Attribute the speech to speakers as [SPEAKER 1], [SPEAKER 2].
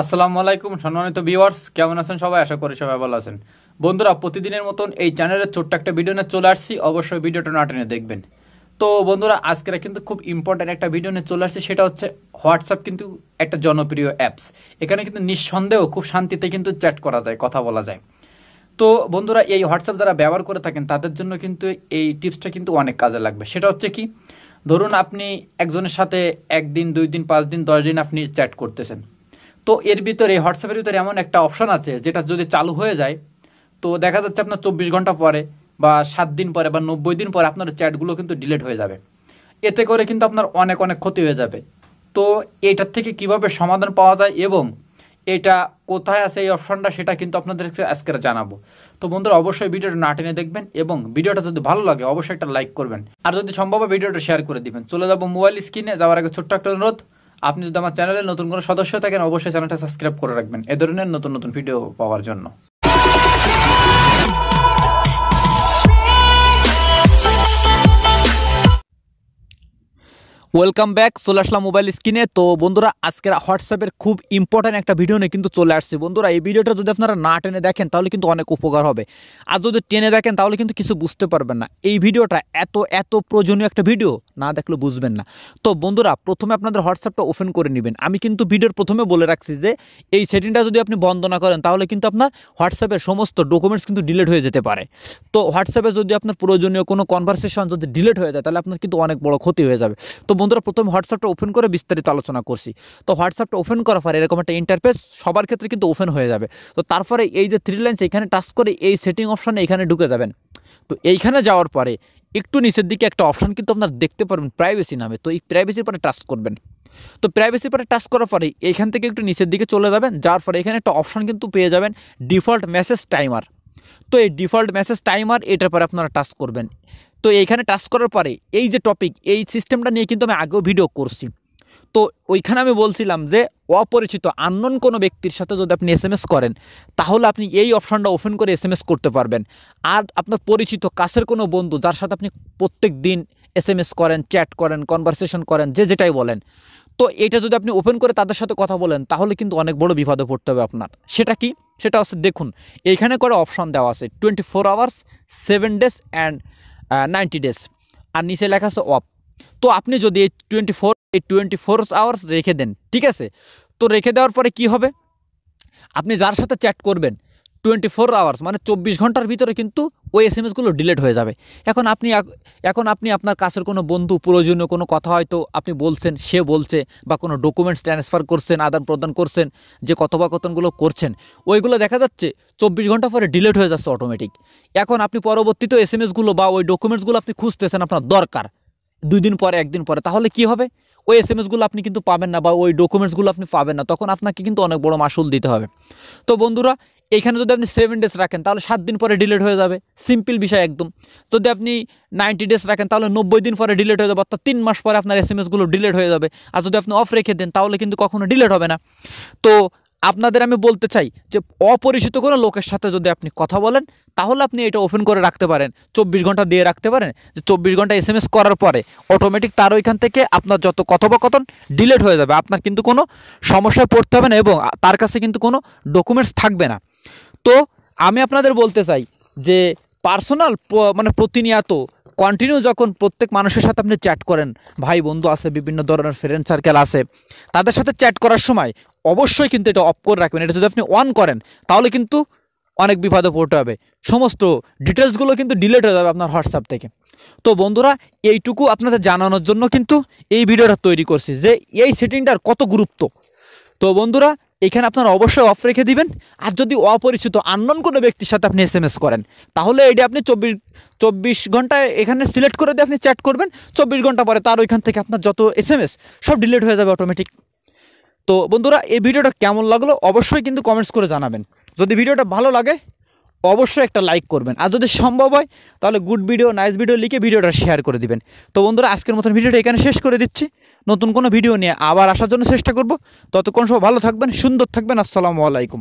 [SPEAKER 1] আসসালামু আলাইকুম সম্মানিত ভিউয়ার্স, কেমন আছেন সবাই? আশা করি সবাই ভালো আছেন। বন্ধুরা, প্রতিদিনের মতন এই চ্যানেলের ছোট্ট একটা ভিডিও নিয়ে চলে আসছি, অবশ্যই ভিডিওটা না টেনে দেখবেন। তো বন্ধুরা, আজকের কিন্তু খুব ইম্পর্ট্যান্ট একটা ভিডিও নিয়ে চলে আসছি, সেটা হচ্ছে হোয়াটসঅ্যাপ কিন্তু একটা জনপ্রিয় অ্যাপস। এখানে কিন্তু নিঃসন্দেহ খুব শান্তিতে কিন্তু চ্যাট করা যায়, কথা বলা যায়। তো বন্ধুরা, এই হোয়াটসঅ্যাপ যারা ব্যবহার করে থাকেন তাদের জন্য কিন্তু এই টিপসটা কিন্তু অনেক কাজে লাগবে। সেটা হচ্ছে কি, ধরুন আপনি একজনের সাথে একদিন, 2 দিন, 5 দিন, 10 দিন আপনি চ্যাট করতেছেন। তো এর ভিতরে হোয়াটসঅ্যাপের ভিতরে এমন একটা অপশন আছে যেটা যদি চালু হয়ে যায়, তো দেখা যাচ্ছে আপনার 24 ঘন্টা পরে বা 7 দিন পরে বা 90 দিন পরে আপনার চ্যাটগুলো কিন্তু ডিলিট হয়ে যাবে। এতে করে কিন্তু আপনার অনেক অনেক ক্ষতি হয়ে যাবে। তো এটার থেকে কিভাবে সমাধান পাওয়া যায় এবং এটা কোথায় আছে এই অপশনটা, সেটা কিন্তু আপনাদেরকে আজকে জানাবো। তো বন্ধুরা, অবশ্যই ভিডিওটা না টেনে দেখবেন এবং ভিডিওটা যদি ভালো লাগে অবশ্যই একটা লাইক করবেন, আর যদি সম্ভব হয় ভিডিওটা শেয়ার করে দিবেন। চলে যাবো মোবাইল স্ক্রিনে, যাওয়ার আগে ছোট্ট একটা অনুরোধ, আপনি যদি আমার চ্যানেলে নতুন কোনো সদস্য থাকেন অবশ্যই চ্যানেলটা সাবস্ক্রাইব করে রাখবেন এ ধরনের নতুন নতুন ভিডিও পাওয়ার জন্য।
[SPEAKER 2] ওয়েলকাম ব্যাক, চলে আসলাম মোবাইল স্ক্রিনে। তো বন্ধুরা, আজকের হোয়াটসঅ্যাপের খুব ইম্পর্ট্যান্ট একটা ভিডিও নিয়ে কিন্তু চলে আসছে। বন্ধুরা, এই ভিডিওটা যদি আপনারা না টেনে দেখেন তাহলে কিন্তু অনেক উপকার হবে, আর যদি টেনে দেখেন তাহলে কিন্তু কিছু বুঝতে পারবেন না। এই ভিডিওটা এত প্রয়োজনীয় একটা ভিডিও, না দেখলে বুঝবেন না। তো বন্ধুরা, প্রথমে আপনাদের হোয়াটসঅ্যাপটা ওপেন করে নেবেন। আমি কিন্তু ভিডিওর প্রথমে বলে রাখছি যে এই সেটিংটা যদি আপনি বন্ধ না করেন তাহলে কিন্তু আপনার হোয়াটসঅ্যাপের সমস্ত ডকুমেন্টস কিন্তু ডিলিট হয়ে যেতে পারে। তো হোয়াটসঅ্যাপে যদি আপনার প্রয়োজনীয় কোনো কনভারসেশন যদি ডিলিট হয়ে যায় তাহলে আপনার কিন্তু অনেক বড় ক্ষতি হয়ে যাবে। তো বন্ধুরা, প্রথমে হোয়াটসঅ্যাপটা ওপেন করে বিস্তারিত আলোচনা করছি। তো হোয়াটসঅ্যাপটা ওপেন করার পরে এরকম একটা ইন্টারফেস সবার ক্ষেত্রে কিন্তু ওপেন হয়ে যাবে। তো তারপরে এই যে 3 লাইনস, এখানে টাচ করে এই সেটিং অপশানে এখানে ঢুকে যাবেন। তো এইখানে যাওয়ার পরে একটু নিচের দিকে একটা অপশান কিন্তু আপনারা দেখতে পারবেন, প্রাইভেসি নামে। তো এই প্রাইভেসির পরে টাচ করবেন। তো প্রাইভেসির পরে টাচ করার পরে এইখান থেকে একটু নিচের দিকে চলে যাবেন, যাওয়ার পরে এখানে একটা অপশান কিন্তু পেয়ে যাবেন, ডিফল্ট মেসেজ টাইমার। তো এই ডিফল্ট মেসেজ টাইমার, এটার পরে আপনারা টাচ করবেন। তো এইখানে টাচ করার পরে এই যে টপিক, এই সিস্টেমটা নিয়ে কিন্তু আমি আগেও ভিডিও করছি। তো ওইখানে আমি বলছিলাম যে অপরিচিত আননোন কোনো ব্যক্তির সাথে যদি আপনি SMS করেন তাহলে আপনি এই অপশানটা ওপেন করে SMS করতে পারবেন। আর আপনার পরিচিত কাছের কোনো বন্ধু যার সাথে আপনি প্রত্যেক দিন SMS করেন, চ্যাট করেন, কনভারসেশন করেন, যে যেটাই বলেন, তো এটা যদি আপনি ওপেন করে তাদের সাথে কথা বলেন তাহলে কিন্তু অনেক বড় বিপদে পড়তে হবে আপনার। সেটা কি? সেটা হচ্ছে, দেখুন এইখানে করে অপশান দেওয়া আছে 24 আওয়ার্স, 7 ডেজ অ্যান্ড 90 ডেজ, আর নিচে লেখা আছে অফ। তো আপনি যদি এই 24 আওয়ার্স রেখে দেন, ঠিক আছে? তো রেখে দেওয়ার পরে কি হবে, আপনি যার সাথে চ্যাট করবেন 24 আওয়ার্স মানে 24 ঘন্টার ভিতরে কিন্তু ওই SMSগুলো ডিলিট হয়ে যাবে। এখন আপনি আপনার কাছের কোনো বন্ধু প্রয়োজনীয় কোনো কথা হয়তো আপনি বলছেন, সে বলছে, বা কোনো ডকুমেন্টস ট্রান্সফার করছেন, আদান প্রদান করছেন, যে কথোপকথনগুলো করছেন ওইগুলো দেখা যাচ্ছে 24 ঘন্টা পরে ডিলিট হয়ে যাচ্ছে অটোমেটিক। এখন আপনি পরবর্তীতে SMSগুলো বা ওই ডকুমেন্টসগুলো আপনি খুঁজতেছেন, আপনার দরকার 2 দিন পরে, 1 দিন পরে, তাহলে কি হবে, ওই SMSগুলো আপনি কিন্তু পাবেন না বা ওই ডকুমেন্টসগুলো আপনি পাবেন না, তখন আপনাকে কিন্তু অনেক বড় মাসুল দিতে হবে। তো বন্ধুরা, এইখানে যদি আপনি 7 ডেজ রাখেন তাহলে 7 দিন পরে ডিলিট হয়ে যাবে, সিম্পল বিষয় একদম। যদি আপনি 90 ডেজ রাখেন তাহলে 90 দিন পরে ডিলিট হয়ে যাবে, অর্থাৎ 3 মাস পরে আপনার SMSগুলো ডিলিট হয়ে যাবে। আর যদি আপনি অফ রেখে দেন তাহলে কিন্তু কখনো ডিলিট হবে না। তো আপনাদের আমি বলতে চাই যে অপরিচিত কোনো লোকের সাথে যদি আপনি কথা বলেন তাহলে আপনি এটা ওপেন করে রাখতে পারেন, 24 ঘন্টা দিয়ে রাখতে পারেন, যে 24 ঘন্টা SMS করার পরে অটোমেটিক তার ওইখান থেকে আপনার যত কথোপকথন ডিলিট হয়ে যাবে, আপনার কিন্তু কোনো সমস্যায় পড়তে হবে না এবং তার কাছে কিন্তু কোনো ডকুমেন্টস থাকবে না। তো আমি আপনাদের বলতে চাই যে পার্সোনাল মানে প্রতিনিয়ত কন্টিনিউ যখন প্রত্যেক মানুষের সাথে আপনি চ্যাট করেন, ভাই বন্ধু আছে, বিভিন্ন ধরনের ফ্রেন্ড সার্কেল আছে, তাদের সাথে চ্যাট করার সময় অবশ্যই কিন্তু এটা অফ করে রাখবেন। এটা যদি আপনি অন করেন তাহলে কিন্তু অনেক বিপদে পড়তে হবে, সমস্ত ডিটেলসগুলো কিন্তু ডিলিট হয়ে যাবে আপনার হোয়াটসঅ্যাপ থেকে। তো বন্ধুরা, এইটুকু আপনাদের জানানোর জন্য কিন্তু এই ভিডিওটা তৈরি করছি যে এই সেটিংটার কত গুরুত্ব। তো বন্ধুরা, এখানে আপনারা অবশ্যই অফ রেখে দিবেন। আর যদি অপরিচিত আননোন কোনো ব্যক্তির সাথে আপনি SMS করেন তাহলে এটা আপনি 24 ঘন্টায় এখানে সিলেক্ট করে দিয়ে আপনি চ্যাট করবেন, 24 ঘন্টা পরে তার ওইখান থেকে আপনার যত SMS সব ডিলিট হয়ে যাবে অটোমেটিক। তো বন্ধুরা, এই ভিডিওটা কেমন লাগলো অবশ্যই কিন্তু কমেন্টস করে জানাবেন। যদি ভিডিওটা ভালো লাগে অবশ্যই একটা লাইক করবেন, আর যদি সম্ভব হয় তাহলে গুড ভিডিও, নাইস ভিডিও লিখে ভিডিওটা শেয়ার করে দিবেন। তো বন্ধুরা, আজকের মতন ভিডিওটা এখানে শেষ করে দিচ্ছি। নতুন কোনো ভিডিও নিয়ে আবার আসার জন্য চেষ্টা করব। ততক্ষণ সব ভালো থাকবেন, সুন্দর থাকবেন। আসসালামু আলাইকুম।